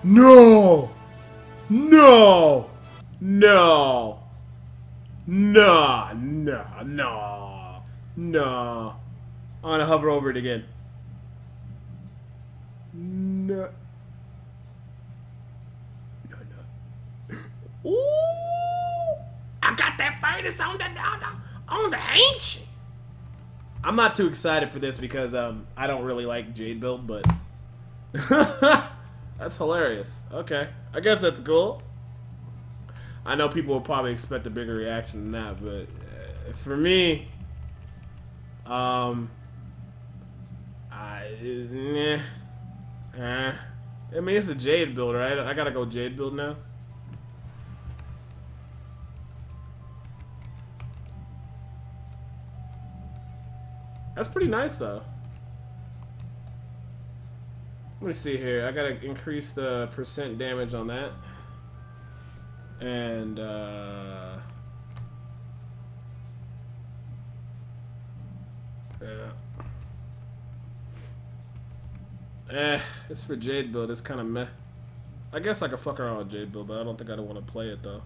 No! No! No! No! No! No! No! I want to hover over it again. No. No, no. Ooh! I got that furnace on the ancient. I'm not too excited for this because I don't really like Jade build, but that's hilarious. Okay, I guess that's cool. I know people will probably expect a bigger reaction than that, but for me, I mean it's a Jade build, right? I gotta go Jade build now. That's pretty nice though. Let me see here. I gotta increase the percent damage on that. And it's for Jade build. It's kind of meh. I guess I could fuck around with Jade build, but I don't think I'd want to play it though.